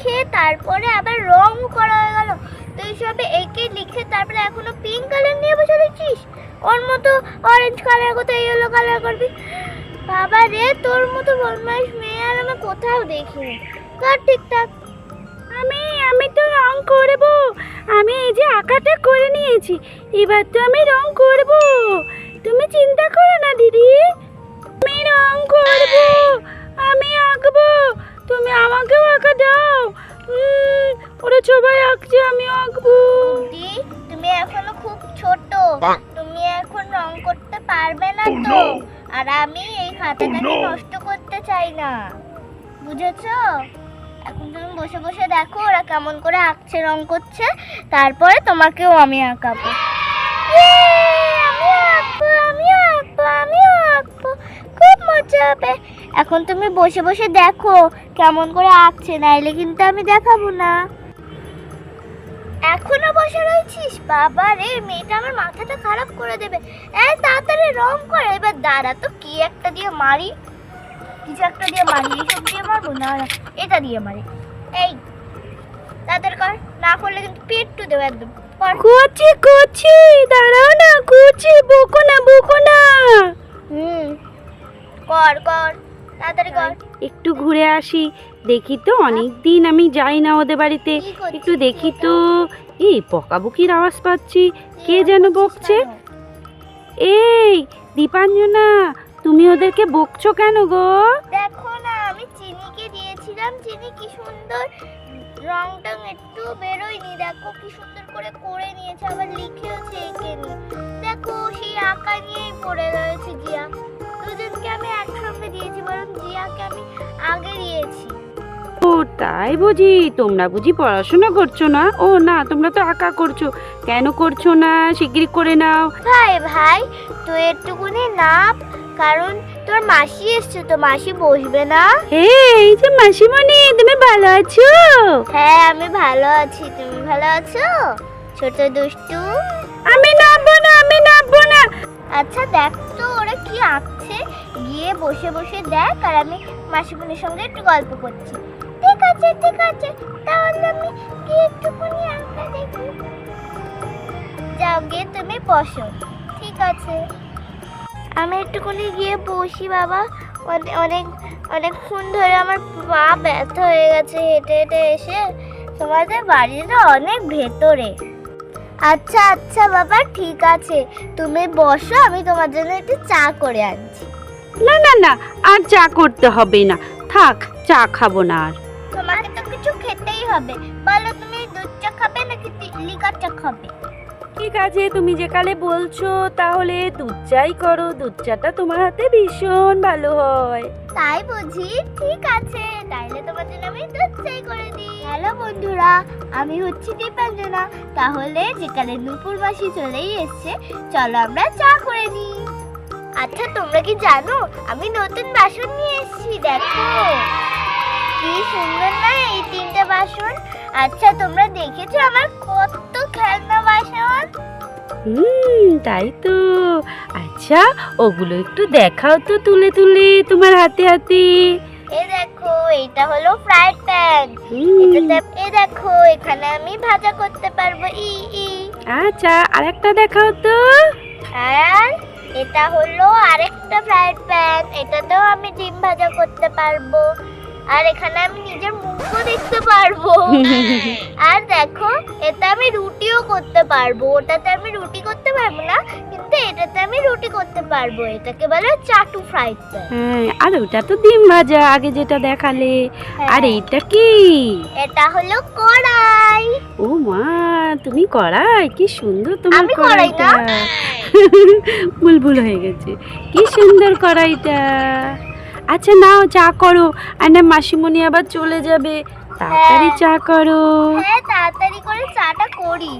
লিখে তারপরে আবার রং করা হয়ে গেল। তো এইসবে এঁকে লিখে তারপরে এখনো পিঙ্ক কালার নিয়ে বসে দেখছিস? ওর মতো অরেঞ্জ কালার কোথায় ইয়েলো কালার করবি? বাবা রে, তোর মতো বদমাইশ মেয়ে আর আমি কোথাও দেখিনি। কর ঠিকঠাক। আমি তো রং করব। আমি এই যে আঁকাটা করে নিয়েছি, এবার তো আমি রং করব। তুমি চিন্তা করো না দিদি, আমি রং করব, আমি আঁকবো। তুমি আমাকেও আঁকা দাও। ওরা সবাই আঁকছে, আমি আঁকবো। দিদি, তুমি এখনো খুব ছোট, তুমি এখন রং করতে পারবে না তো। আর আমি এই খাতাটাকে নষ্ট করতে চাই না, বুঝেছো? এখন তুমি বসে বসে দেখো ওরা কেমন করে আঁকছে, রং করছে, তারপরে তোমাকেও আমি আঁকাবো। আমিও আঁকবো, খুব মজা হবে। এখন তুমি বসে বসে দেখো কেমন করে আঁকছে, নাইলে কিন্তু আমি দেখাবো না। এখনো বসে রয়েছিস? বাবা রে, মেয়েটা আমার মাথাটা খারাপ করে দেবে। এই তাড়াতাড়ি রং করে। এবার দাঁড়া তো, কি একটা দিয়ে মারি, কিছু একটা দিয়ে মারি। এইসব দিয়ে মারবো না, এটা দিয়ে মারি। এই তাড়াতাড়ি কর, না করলে কিন্তু পেট্টু দেবো একদম। করছি, দাঁড়াও না, করছি, বকো না। কর তাড়াতাড়ি কর। একটু ঘুরে আসি, দেখি তো, অনেক দিন আমি যাই না ওদের বাড়িতে। কি করছিস একটু দেখি এটা? তো। এই বকাবকির আওয়াজ পাচ্ছি, কে যেন বকছে। এই দীপাঞ্জনা, তুমি ওদেরকে বকছো কেন গো? দেখো না, আমি চিনিকে দিয়েছিলাম, চিনি কি সুন্দর রংটা একটু বেরোয়নি, দেখো কি সুন্দর করে নিয়েছে, আবার লিখেওছে এঁকে নি। দেখো সেই আঁকা নিয়েই পড়ে রয়েছে জিয়া। দুজনকে আমি একসঙ্গে দিয়েছি, বরং জিয়াকে আমি আগে দিয়েছি। ও তাই বুঝি, তোমরা বুঝি পড়াশোনা করছো না? ও না, তোমরা তো আঁকা করছো। কেন করছো না? শিগগিরি করে নাও। ভাই তুই একটুকুনি নাপ, কারণ তোর মাসি এসছে, তো মাসি বসবে না। এই যে মাসিমণি, তুমি ভালো আছো? হ্যাঁ, আমি ভালো আছি, তুমি ভালো আছো ছোট দুষ্টু? আমি নামবো না। আচ্ছা দেখ তো ওরা কি আঁকছে, গিয়ে বসে বসে দেখ, আর আমি মাসিমণির সঙ্গে একটু গল্প করছি। ঠিক আছে, তাহলে আমি গিয়ে একটুখানি আঁকা দেখি। যাও গিয়ে তুমি বসো। ঠিক আছে, আমি একটুখানি গিয়ে বসি বাবা। অনেকক্ষণ ধরে আমার পা ব্যথা হয়ে গেছে হেঁটে হেঁটে এসে। তোমাদের বাড়িটা অনেক ভেতরে। আচ্ছা বাবা, ঠিক আছে, তুমি বসো, আমি তোমার জন্য একটু চা করে আনছি। না, আর চা করতে হবে না, থাক, চা খাবো না আর। তোমাকে তো কিছু খেতেই হবে, বলো তুমি দুধ চা খাবে নাকি লিকার চা খাবে? ঠিক আছে, তুমি যেকালে বলছো তাহলে দুধ চাই করো। দুধ চাটা তোমার হাতে ভীষণ ভালো হয়। তাই বুঝি? ঠিক আছে, তাইলে তোমার জন্য আমি দুধ চাই করে দিই। হ্যালো বন্ধুরা, আমি হচ্ছি দীপাঞ্জনা। তাহলে যেকালে নূপুর মাসি চলেই এসছে, চলো আমরা চা করে নিই। আচ্ছা তোমরা কি জানো, আমি নতুন বাসন নিয়ে এসেছি, দেখো কি সুন্দর না এই তিনটে বাসন। আচ্ছা তোমরা দেখেছো আমার কত খেলনা বাসন? তাই তো। আচ্ছা ওগুলো একটু দেখাও তো, তুলে তোমার হাতে। এই দেখো, এটা হলো ফ্রাইড প্যান। এই দেখো, এখানে আমি ভাজা করতে পারবো। আচ্ছা, আরেকটা দেখাও তো। আর এটা হলো আরেকটা ফ্রাইড প্যান, এটাতেও আমি ডিম ভাজা করতে পারবো। আর এখানে আমি নিজের মুখও দেখতে পারবো। আর দেখো, এটা আমি রুটিও করতে পারবো। ওটাতে আমি রুটি করতে পারবো না, কিন্তু এটাতে আমি রুটি করতে পারবো। এটাকে বলে চাটু ফ্রাইড প্যান। হ্যাঁ, আর ওটা তো ডিম ভাজা আগে যেটা দেখালে। আর এইটা কি? এটা হলো কড়াই। ও মা, তুমি কড়াই, কি সুন্দর তোমার আমি কড়াই কড়াইটা। না? ভুল হয়ে গেছে, কি সুন্দর কড়াইটা। আচ্ছা নাও, চা করো, আর না মাসিমণি আবার চলে যাবে, তাড়াতাড়ি চা করো। হ্যাঁ, তাড়াতাড়ি করে চাটা করি,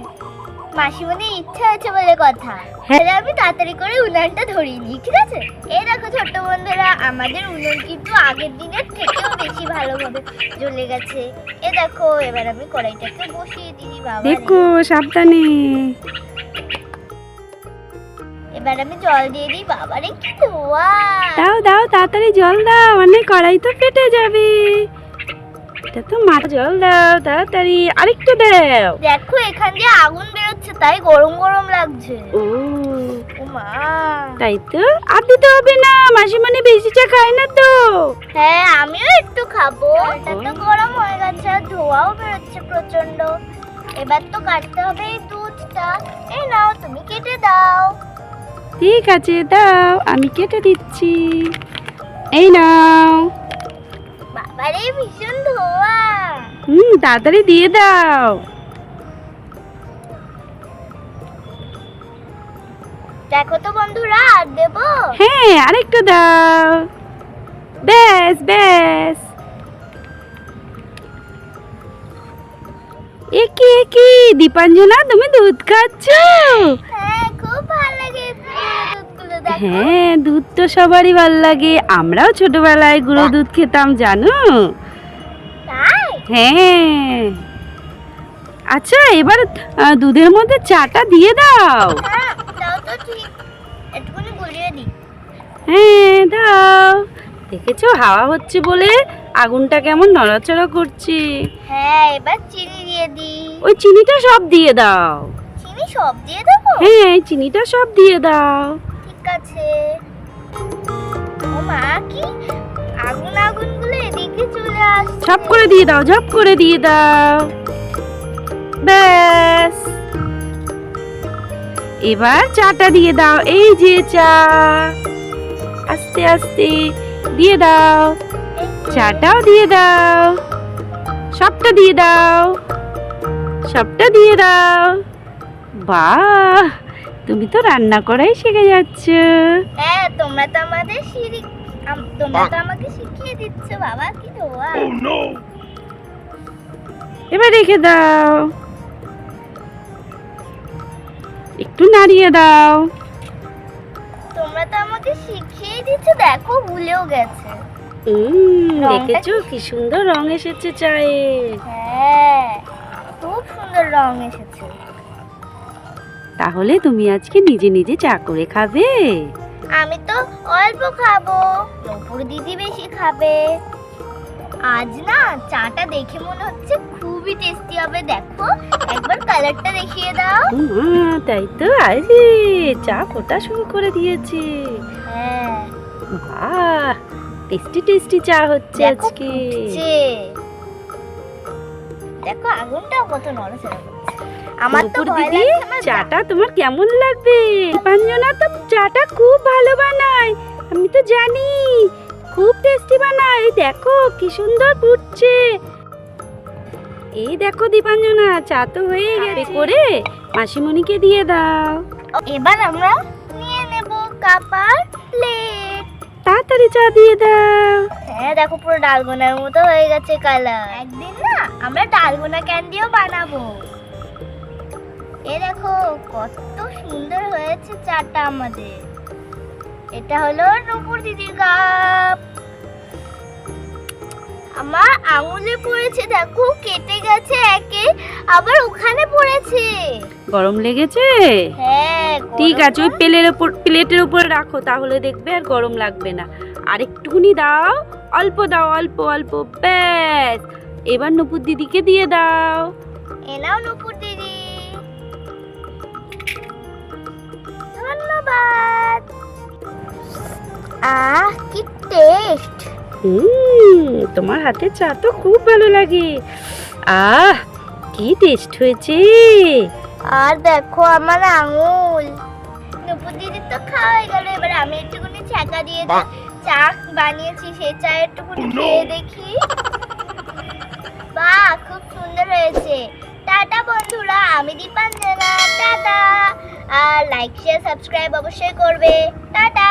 মাসিমণির ইচ্ছা আছে বলে কথা। হ্যাঁ। আমি তাড়াতাড়ি করে উনানটা ধরিয়ে নিই, ঠিক আছে? এই দেখো ছোট্ট বন্ধুরা, আমাদের উনুন কিন্তু আগের দিনের থেকেও বেশি ভালোভাবে জ্বলে গেছে। এই দেখো, এবার আমি কড়াইটাকে বসিয়ে দিই। বাবা দেখো সাবধানে। এবার আমি জল দিয়ে দিই। বাবারে কি ধোয়া! দাও তাড়াতাড়ি জল দাও, মানে কড়াই তো ফেটে যাবে। এটা তো মাথা জল দাও তাড়াতাড়ি, আরেকটু দাও। দেখো এখান দিয়ে আগুন বেরোচ্ছে, তাই গরম গরম লাগছে। ও ও মা, তাই তো, আর দিতে হবে না, মাসিমণি বেশি চা খায় না তো। হ্যাঁ আমিও একটু খাবো। এটা তো গরম হয়ে গেছে আর ধোঁয়াও বেরোচ্ছে প্রচন্ড। এবার তো কাটতে হবে এই দুধটা। এই নাও, তুমি কেটে দাও। ঠিক আছে দাও, আমি কেটে দিচ্ছি। এই নাও। বাবারে ভীষণ ধোঁয়া। তাড়াতাড়ি দিয়ে দাও। দেখো তো বন্ধুরা, আর দেবো? হ্যাঁ আরেকটু দাও। ব্যাস ব্যাস। একি একি দীপাঞ্জনা, তুমি দুধ খাচ্ছ? হ্যাঁ খুব ভালো লাগে দুধগুলো, দেখো। হ্যাঁ দুধ তো সবারই ভালো লাগে, আমরাও ছোটবেলায় গুঁড়ো দুধ খেতাম জানো। তাই? হ্যাঁ। আচ্ছা এবার দুধের মধ্যে চাটা দিয়ে দাও। হ্যাঁ দাও তো, ঠিক একটুখানি গুলিয়ে দিই। হ্যাঁ দাও। দেখেছো হাওয়া হচ্ছে বলে আগুনটা কেমন নড়াচড়া করছে। হ্যাঁ এবার চিনি দিয়ে দিই। ওই চিনিটা সব দিয়ে দাও। চিনি সব দিয়ে দেবো? হ্যাঁ চিনিটা সব দিয়ে দাও। ঠিক আছে। ও মা, কি আগুন আগুন গুলো এদিকে চলে আসছে। ঝপ করে দিয়ে দাও, ঝপ করে দিয়ে দাও। ব্যাস। এবার চাটা দিয়ে দাও, এই যে চা। আস্তে আস্তে দিয়ে দাও, চাটাও দিয়ে দাও, সবটা দিয়ে দাও, সবটা দিয়ে দাও। বাহ, তুমি তো রান্না করাই শিখে যাচ্ছ। হ্যাঁ তোমরা তো আমাকে শিখিয়ে দিচ্ছ। বাবা কি ধোয়া। এবার রেখে দাও, একটু নাড়িয়ে দাও। তোমরা তো আমাকে শিখিয়ে দিচ্ছ, দেখো ভুলেও গেছে। দেখেছো কি সুন্দর রং এসেছে চায়ের। হ্যাঁ খুব সুন্দর রং এসেছে। তাহলে তুমি আজকে নিজে নিজে চা করে খাবে? আমি তো অল্প খাবো, নূপুর দিদি বেশি খাবে। আজ না চাটা দেখে মনে হচ্ছে খুবই টেস্টি হবে। দেখো একবার কালারটা দেখিয়ে দাও। তাই তো, আজ চা ফোটা শুরু করে দিয়েছে। হ্যাঁ বাহ, টেস্টি টেস্টি চা হচ্ছে দেখো আজকে। ফুটছে। দেখো আগুনটাও কত নড়াচড়া করছে। আমার তো নূপুর ভয় দিদি, লাগছে। আমার চাটা তোমার কেমন লাগবে? দীপাঞ্জনা তো চাটা খুব ভালো বানায়, আমি তো জানি, খুব টেস্টি বানায়। এই দেখো কি সুন্দর ফুটছে। এই দেখো দীপাঞ্জনা, চা তো হয়ে গেছে। করে মাসিমণিকে দিয়ে দাও। এবার আমরা নিয়ে নেব কাপ আর প্লেট। তাড়াতাড়ি চা দিয়ে দাও। হ্যাঁ দেখো পুরো ডালগোনার মতো হয়ে গেছে কালার। একদিন না আমরা ডালগোনা ক্যান্ডিও বানাবো। এ দেখো কত সুন্দর হয়েছে চাটা আমাদের। এটা হলো নূপুর দিদির কাপ। আমার আঙুলে পড়েছে, দেখো কেটে গেছে একে, আবার ওখানে পড়েছে। গরম লেগেছে? হ্যাঁ ঠিক আছে, ওই প্লেটের উপর রাখো, তাহলে দেখবে আর গরম লাগবে না। আর একটুখানি দাও, অল্প দাও, অল্প অল্প, ব্যাস। এবার নূপুর দিদিকে দিয়ে দাও। এ নাও নূপুর দিদি, ধন্যবাদ। আহ কি টেস্ট। তোমার হাতে চা তো খুব ভালো লাগে। আহ কি টেস্ট হয়েছে। আর দেখো আমার আঙুল। নূপুর দিদি তো খাওয়া হয়ে গেল, এবার আমি একটুখানি ছ্যাঁকা দিয়ে দিই। চা বানিয়েছি, সেই চা একটুখানি খেয়ে দেখি। বাহ খুব সুন্দর হয়েছে। টাটা বন্ধুরা, আমি দীপাঞ্জনা, টাটা। আর লাইক শেয়ার সাবস্ক্রাইব অবশ্যই করবে। টাটা।